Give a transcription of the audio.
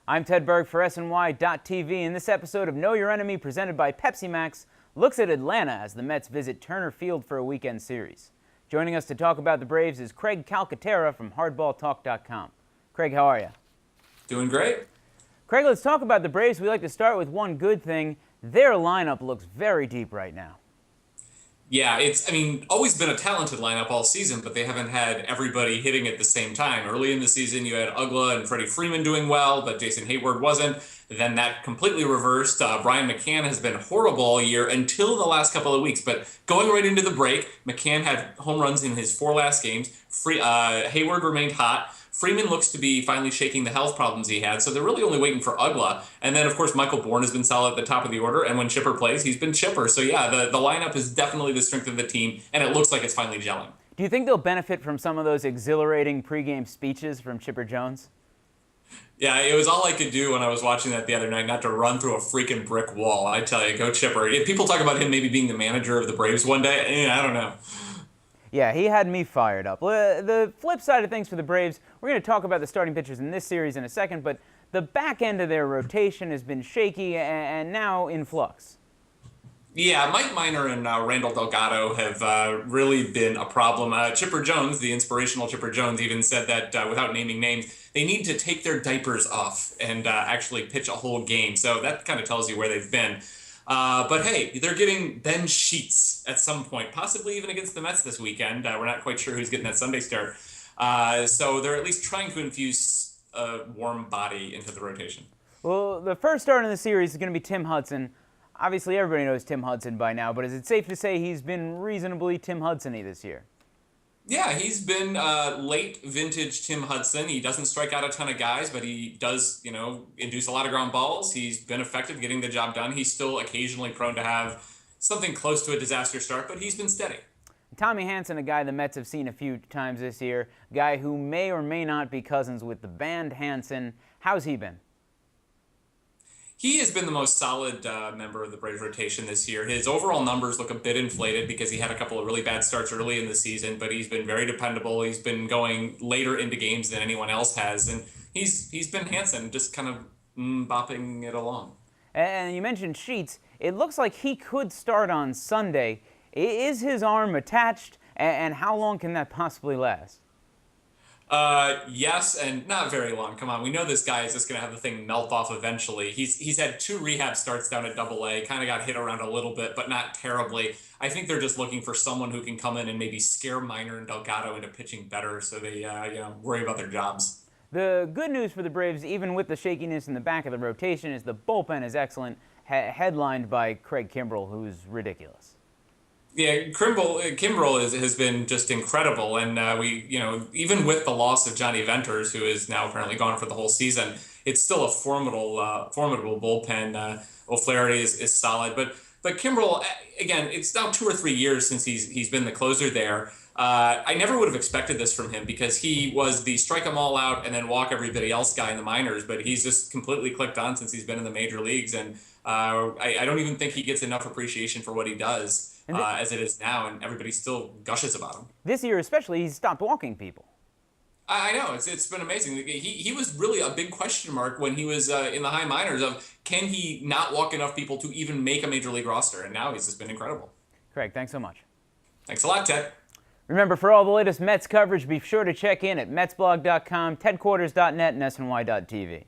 I'm Ted Berg for SNY.TV, and this episode of Know Your Enemy, presented by Pepsi Max, looks at Atlanta as the Mets visit Turner Field for a weekend series. Joining us to talk about the Braves is Craig Calcaterra from HardballTalk.com. Craig, how are you? Doing great. Craig, let's talk about the Braves. We like to start with one good thing. Their lineup looks very deep right now. Yeah, always been a talented lineup all season, but they haven't had everybody hitting at the same time. Early in the season, you had Uggla and Freddie Freeman doing well, but Jason Hayward wasn't. Then that completely reversed. Brian McCann has been horrible all year until the last couple of weeks. But going right into the break, McCann had home runs in his 4 last games. Hayward remained hot. Freeman looks to be finally shaking the health problems he had, so they're really only waiting for Uggla. And then, of course, Michael Bourne has been solid at the top of the order, and when Chipper plays, he's been Chipper. So, yeah, the lineup is definitely the strength of the team, and it looks like it's finally gelling. Do you think they'll benefit from some of those exhilarating pregame speeches from Chipper Jones? Yeah, it was all I could do when I was watching that the other night, not to run through a freaking brick wall. I tell you, go Chipper. People talk about him maybe being the manager of the Braves one day. I don't know. Yeah, he had me fired up. The flip side of things for the Braves, we're going to talk about the starting pitchers in this series in a second, but the back end of their rotation has been shaky and now in flux. Yeah, Mike Minor and Randall Delgado have really been a problem. Chipper Jones, the inspirational Chipper Jones, even said that without naming names, they need to take their diapers off and actually pitch a whole game. So that kind of tells you where they've been. But hey, they're getting Ben Sheets at some point, possibly even against the Mets this weekend. We're not quite sure who's getting that Sunday start. So they're at least trying to infuse a warm body into the rotation. Well, the first start in the series is going to be Tim Hudson. Obviously, everybody knows Tim Hudson by now, but is it safe to say he's been reasonably Tim Hudson-y this year? Yeah, he's been late vintage Tim Hudson. He doesn't strike out a ton of guys, but he does, induce a lot of ground balls. He's been effective getting the job done. He's still occasionally prone to have something close to a disaster start, but he's been steady. Tommy Hanson, a guy the Mets have seen a few times this year, a guy who may or may not be cousins with the band Hanson. How's he been? He has been the most solid member of the Braves rotation this year. His overall numbers look a bit inflated because he had a couple of really bad starts early in the season, but he's been very dependable. He's been going later into games than anyone else has, and he's been Hanson, just kind of bopping it along. And you mentioned Sheets. It looks like he could start on Sunday. Is his arm attached, and how long can that possibly last? Yes, and not very long. Come on, we know this guy is just going to have the thing melt off eventually. He's had 2 rehab starts down at AA, kind of got hit around a little bit, but not terribly. I think they're just looking for someone who can come in and maybe scare Minor and Delgado into pitching better so they worry about their jobs. The good news for the Braves, even with the shakiness in the back of the rotation, is the bullpen is excellent, headlined by Craig Kimbrell, who's ridiculous. Yeah, Kimbrell has been just incredible, and even with the loss of Johnny Venters, who is now apparently gone for the whole season, it's still a formidable bullpen. O'Flaherty is solid, but Kimbrell, again, it's now 2 or 3 years since he's been the closer there. I never would have expected this from him because he was the strike them all out and then walk everybody else guy in the minors, but he's just completely clicked on since he's been in the major leagues, and I don't even think he gets enough appreciation for what he does. As it is now, and everybody still gushes about him. This year especially, he's stopped walking people. I know, it's been amazing. He was really a big question mark when he was in the high minors of can he not walk enough people to even make a major league roster, and now he's just been incredible. Craig, thanks so much. Thanks a lot, Ted. Remember, for all the latest Mets coverage, be sure to check in at MetsBlog.com, TedQuarters.net, and SNY.TV.